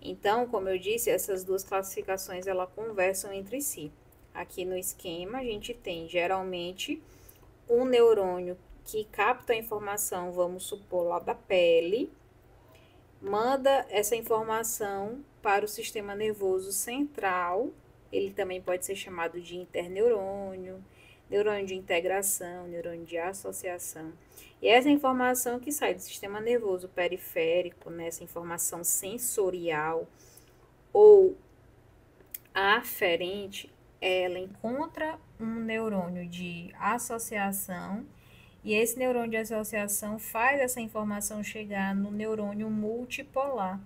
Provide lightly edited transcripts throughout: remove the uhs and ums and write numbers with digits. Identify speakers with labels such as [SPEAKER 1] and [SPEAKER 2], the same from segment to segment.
[SPEAKER 1] Então, como eu disse, essas duas classificações elas conversam entre si. Aqui no esquema, a gente tem geralmente um neurônio que capta a informação, vamos supor, lá da pele, manda essa informação para o sistema nervoso central. Ele também pode ser chamado de interneurônio, neurônio de integração, neurônio de associação. E essa informação que sai do sistema nervoso periférico, né, essa informação sensorial ou aferente, ela encontra um neurônio de associação e esse neurônio de associação faz essa informação chegar no neurônio multipolar,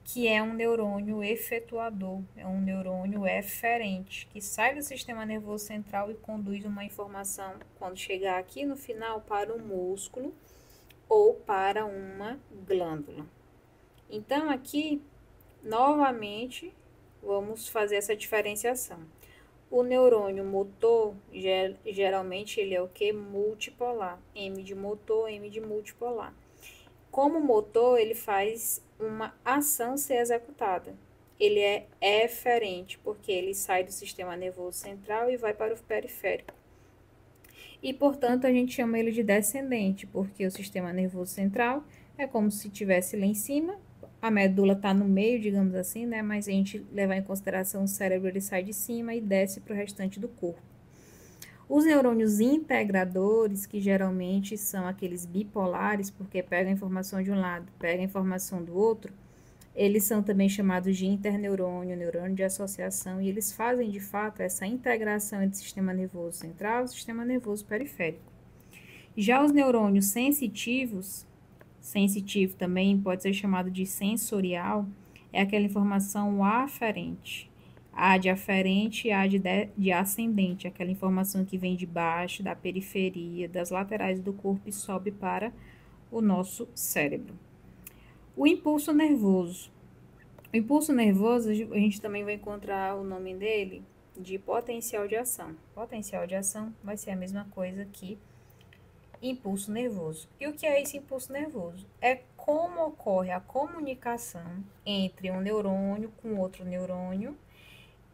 [SPEAKER 1] que é um neurônio efetuador, é um neurônio eferente, que sai do sistema nervoso central e conduz uma informação, quando chegar aqui no final, para o músculo ou para uma glândula. Então, aqui, novamente, vamos fazer essa diferenciação. O neurônio motor, geralmente, ele é o que? Multipolar. M de motor, M de multipolar. Como motor, ele faz uma ação ser executada. Ele é eferente, porque ele sai do sistema nervoso central e vai para o periférico. E, portanto, a gente chama ele de descendente, porque o sistema nervoso central é como se estivesse lá em cima, a medula está no meio, digamos assim, né? Mas a gente levar em consideração o cérebro, ele sai de cima e desce para o restante do corpo. Os neurônios integradores, que geralmente são aqueles bipolares, porque pegam a informação de um lado, pegam a informação do outro, eles são também chamados de interneurônio, neurônio de associação, e eles fazem, de fato, essa integração entre o sistema nervoso central e o sistema nervoso periférico. Já os neurônios sensitivos, sensitivo também pode ser chamado de sensorial, é aquela informação aferente. A de aferente e A de ascendente, aquela informação que vem de baixo, da periferia, das laterais do corpo e sobe para o nosso cérebro. O impulso nervoso. O impulso nervoso, a gente também vai encontrar o nome dele de potencial de ação. Potencial de ação vai ser a mesma coisa que impulso nervoso. E o que é esse impulso nervoso? É como ocorre a comunicação entre um neurônio com outro neurônio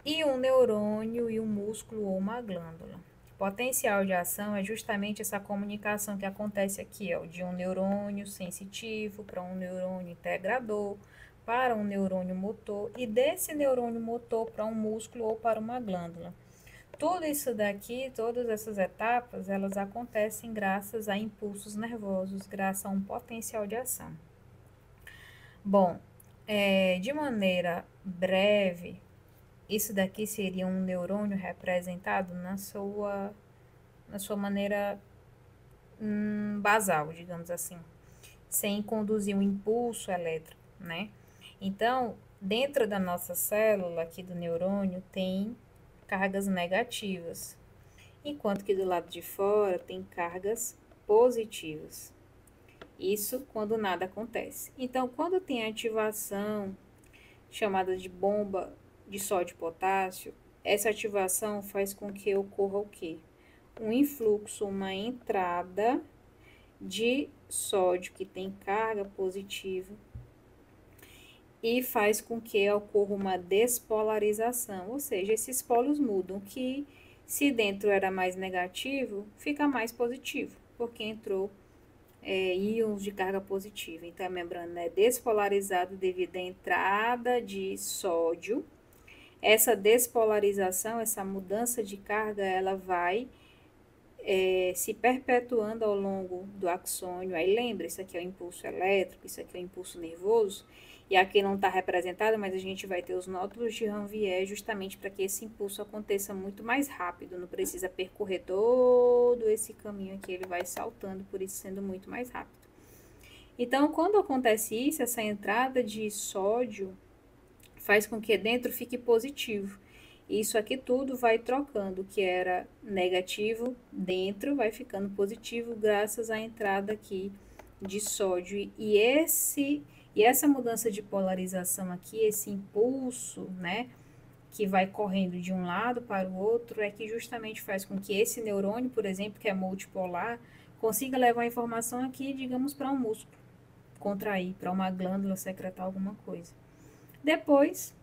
[SPEAKER 1] e um neurônio e um músculo ou uma glândula. Potencial de ação é justamente essa comunicação que acontece aqui, ó, de um neurônio sensitivo para um neurônio integrador, para um neurônio motor e desse neurônio motor para um músculo ou para uma glândula. Tudo isso daqui, todas essas etapas, elas acontecem graças a impulsos nervosos, graças a um potencial de ação. Bom, de maneira breve, isso daqui seria um neurônio representado na sua maneira basal, digamos assim, sem conduzir um impulso elétrico, né? Então, dentro da nossa célula aqui do neurônio tem cargas negativas, enquanto que do lado de fora tem cargas positivas. Isso quando nada acontece. Então, quando tem ativação chamada de bomba de sódio e potássio, essa ativação faz com que ocorra o quê? Um influxo, uma entrada de sódio que tem carga positiva e faz com que ocorra uma despolarização, ou seja, esses polos mudam, que se dentro era mais negativo, fica mais positivo, porque entrou íons de carga positiva. Então, a membrana é despolarizada devido à entrada de sódio. Essa despolarização, essa mudança de carga, ela vai se perpetuando ao longo do axônio. Aí lembra, isso aqui é o impulso elétrico, isso aqui é o impulso nervoso, e aqui não está representado, mas a gente vai ter os nódulos de Ranvier justamente para que esse impulso aconteça muito mais rápido, não precisa percorrer todo esse caminho aqui, ele vai saltando, por isso sendo muito mais rápido. Então, quando acontece isso, essa entrada de sódio faz com que dentro fique positivo. Isso aqui tudo vai trocando, o que era negativo dentro vai ficando positivo graças à entrada aqui de sódio. E essa mudança de polarização aqui, esse impulso, né, que vai correndo de um lado para o outro, é que justamente faz com que esse neurônio, por exemplo, que é multipolar, consiga levar a informação aqui, digamos, para um músculo, contrair, para uma glândula secretar alguma coisa. Depois,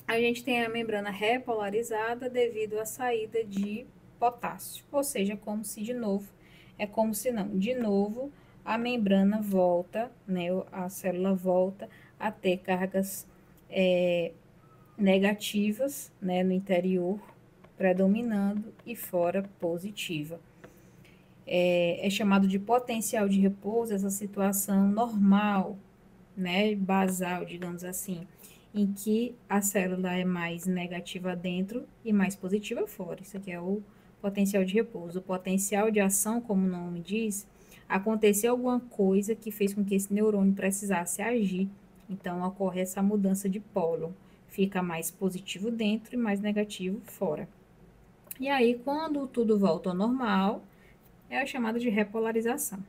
[SPEAKER 1] a gente tem a membrana repolarizada devido à saída de potássio, ou seja, como se de novo, é como se não, de novo, a membrana volta, né, a célula volta a ter cargas negativas, né, no interior, predominando e fora positiva. É chamado de potencial de repouso essa situação normal, né, basal, digamos assim, em que a célula é mais negativa dentro e mais positiva fora. Isso aqui é o potencial de repouso. O potencial de ação, como o nome diz, aconteceu alguma coisa que fez com que esse neurônio precisasse agir. Então, ocorre essa mudança de polo. Fica mais positivo dentro e mais negativo fora. E aí, quando tudo volta ao normal, é a chamada de repolarização.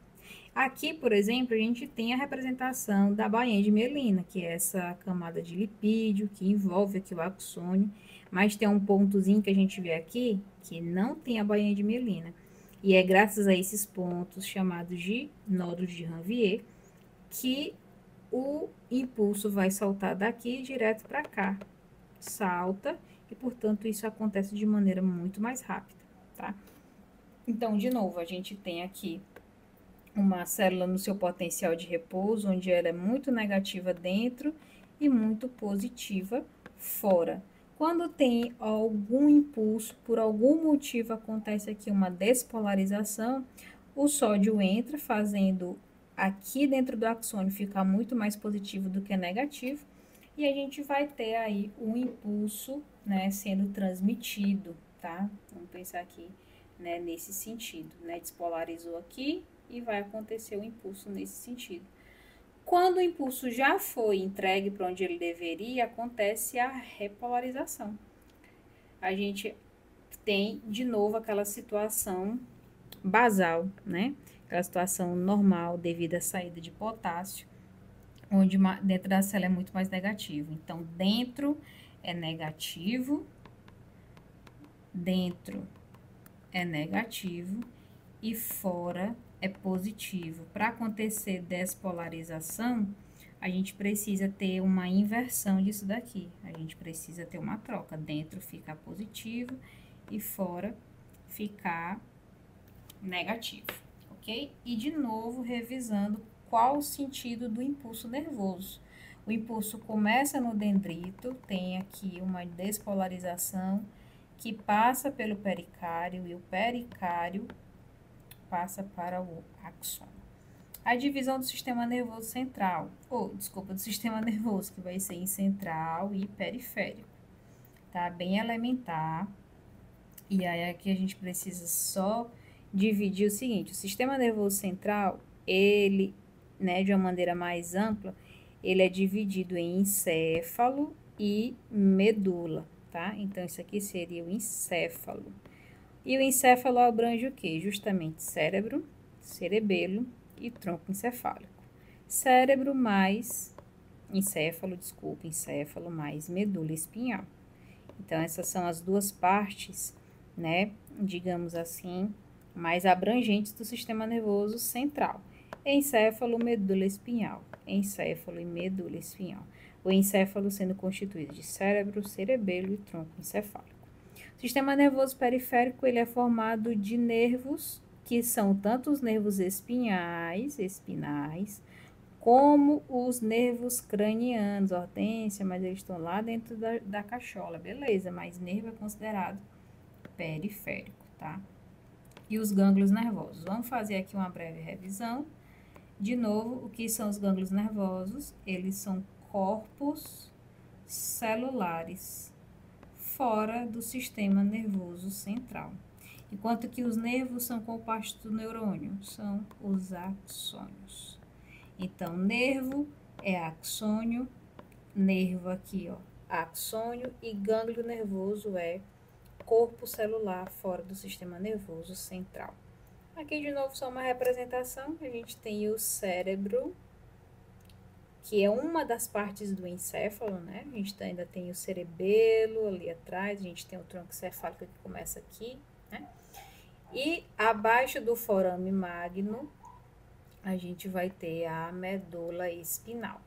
[SPEAKER 1] Aqui, por exemplo, a gente tem a representação da bainha de mielina, que é essa camada de lipídio que envolve aqui o axônio, mas tem um pontozinho que a gente vê aqui que não tem a bainha de mielina. E é graças a esses pontos, chamados de nódulos de Ranvier, que o impulso vai saltar daqui direto para cá. Salta e, portanto, isso acontece de maneira muito mais rápida, tá? Então, de novo, a gente tem aqui uma célula no seu potencial de repouso, onde ela é muito negativa dentro e muito positiva fora. Quando tem algum impulso, por algum motivo acontece aqui uma despolarização, o sódio entra, fazendo aqui dentro do axônio ficar muito mais positivo do que negativo, e a gente vai ter aí um impulso, né, sendo transmitido, tá? Vamos pensar aqui, né, nesse sentido, né? Despolarizou aqui, e vai acontecer o impulso nesse sentido. Quando o impulso já foi entregue para onde ele deveria, acontece a repolarização. A gente tem de novo aquela situação basal, né? Aquela situação normal devido à saída de potássio, onde dentro da célula é muito mais negativo. Então, dentro é negativo, dentro é negativo e fora é positivo. Para acontecer despolarização, a gente precisa ter uma inversão disso daqui. A gente precisa ter uma troca. Dentro ficar positivo e fora ficar negativo, ok? E de novo, revisando qual o sentido do impulso nervoso. O impulso começa no dendrito, tem aqui uma despolarização que passa pelo pericárdio e o pericárdio passa para o axônio. A divisão do sistema nervoso central, do sistema nervoso, que vai ser em central e periférico, tá? Bem elementar. E aí aqui a gente precisa só dividir o seguinte, o sistema nervoso central, ele, né, de uma maneira mais ampla, ele é dividido em encéfalo e medula, tá? Então, isso aqui seria o encéfalo. E o encéfalo abrange o quê? Justamente cérebro, cerebelo e tronco encefálico. Cérebro mais encéfalo mais medula espinhal. Então, essas são as duas partes, né, digamos assim, mais abrangentes do sistema nervoso central. Encéfalo, medula espinhal. Encéfalo e medula espinhal. O encéfalo sendo constituído de cérebro, cerebelo e tronco encefálico. O sistema nervoso periférico, ele é formado de nervos, que são tanto os nervos espinais, como os nervos cranianos, Hortência, mas eles estão lá dentro da cachola, beleza, mas nervo é considerado periférico, tá? E os gânglios nervosos. Vamos fazer aqui uma breve revisão. De novo, o que são os gânglios nervosos? Eles são corpos celulares fora do sistema nervoso central. Enquanto que os nervos são compostos do neurônio, são os axônios. Então, nervo é axônio, nervo aqui, ó, axônio, e gânglio nervoso é corpo celular fora do sistema nervoso central. Aqui, de novo, só uma representação. A gente tem o cérebro, que é uma das partes do encéfalo, né? A gente ainda tem o cerebelo ali atrás, a gente tem o tronco encefálico que começa aqui, né? E abaixo do forame magno, a gente vai ter a medula espinal.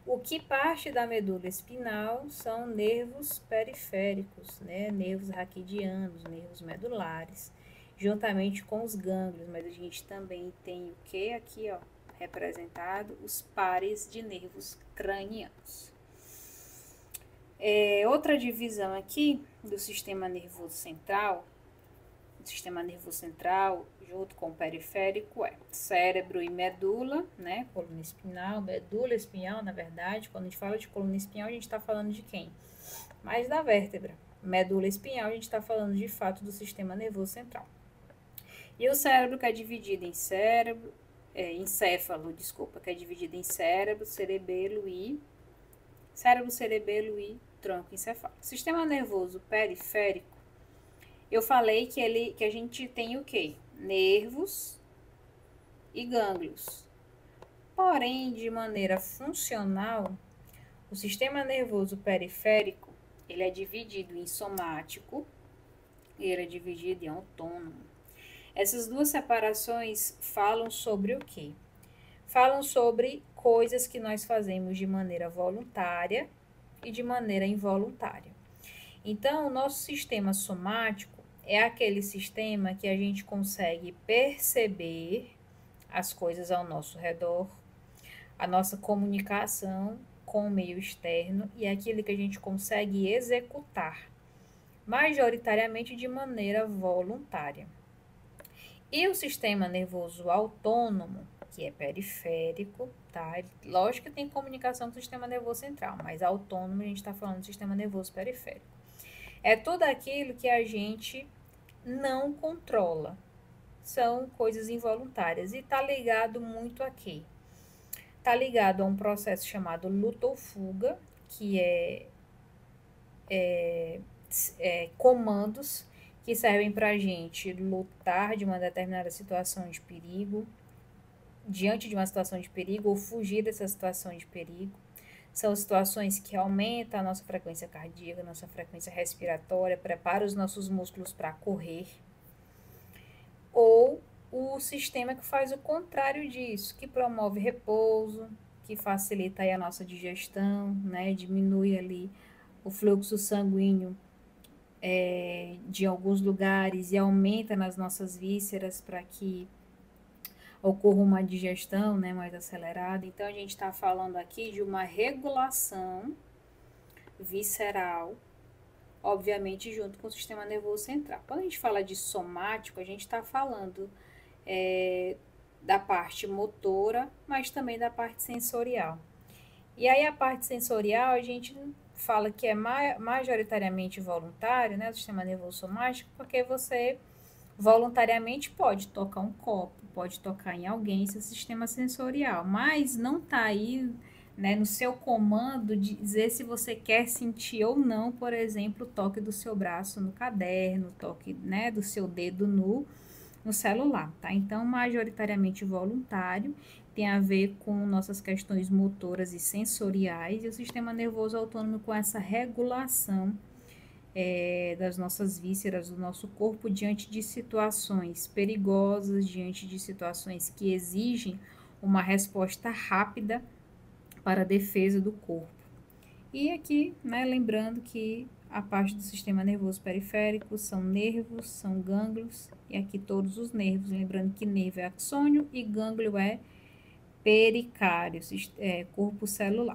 [SPEAKER 1] O que parte da medula espinhal são nervos periféricos, né? Nervos raquidianos, nervos medulares, juntamente com os gânglios, mas a gente também tem o que aqui, ó, representado? Os pares de nervos cranianos. Outra divisão aqui do sistema nervoso central, junto com o periférico, é cérebro e medula, né? Coluna espinhal, medula espinhal, na verdade. Quando a gente fala de coluna espinhal, a gente está falando de quem? Mais da vértebra. Medula espinhal, a gente está falando de fato do sistema nervoso central. E o cérebro, que é dividido em encéfalo, que é dividido em cérebro, cerebelo e tronco encefálico. Sistema nervoso periférico, eu falei que a gente tem o quê? Nervos e gânglios. Porém, de maneira funcional, o sistema nervoso periférico, ele é dividido em somático e ele é dividido em autônomo. Essas duas separações falam sobre o quê? Falam sobre coisas que nós fazemos de maneira voluntária e de maneira involuntária. Então, o nosso sistema somático é aquele sistema que a gente consegue perceber as coisas ao nosso redor, a nossa comunicação com o meio externo e aquilo que a gente consegue executar, majoritariamente de maneira voluntária. E o sistema nervoso autônomo, que é periférico, tá? Lógico que tem comunicação com o sistema nervoso central, mas autônomo a gente está falando do sistema nervoso periférico. É tudo aquilo que a gente não controla. São coisas involuntárias. E tá ligado muito a quê? Tá ligado a um processo chamado luta ou fuga, que é comandos que servem pra gente lutar de uma determinada situação de perigo, diante de uma situação de perigo, ou fugir dessa situação de perigo. São situações que aumentam a nossa frequência cardíaca, nossa frequência respiratória, prepara os nossos músculos para correr. Ou o sistema que faz o contrário disso, que promove repouso, que facilita aí a nossa digestão, né? Diminui ali o fluxo sanguíneo de alguns lugares e aumenta nas nossas vísceras para que ocorra uma digestão, né, mais acelerada. Então, a gente está falando aqui de uma regulação visceral, obviamente junto com o sistema nervoso central. Quando a gente fala de somático, a gente está falando da parte motora, mas também da parte sensorial. E aí a parte sensorial a gente fala que é majoritariamente voluntário, né, o sistema nervoso somático, porque você voluntariamente pode tocar um copo, pode tocar em alguém, esse é o sistema sensorial, mas não está aí, né, no seu comando de dizer se você quer sentir ou não, por exemplo, o toque do seu braço no caderno, o toque, né, do seu dedo no celular, tá? Então, majoritariamente voluntário, tem a ver com nossas questões motoras e sensoriais, e o sistema nervoso autônomo com essa regulação das nossas vísceras, do nosso corpo, diante de situações perigosas, diante de situações que exigem uma resposta rápida para a defesa do corpo. E aqui, né, lembrando que a parte do sistema nervoso periférico são nervos, são gânglios, e aqui todos os nervos, lembrando que nervo é axônio e gânglio é pericárdio, corpo celular.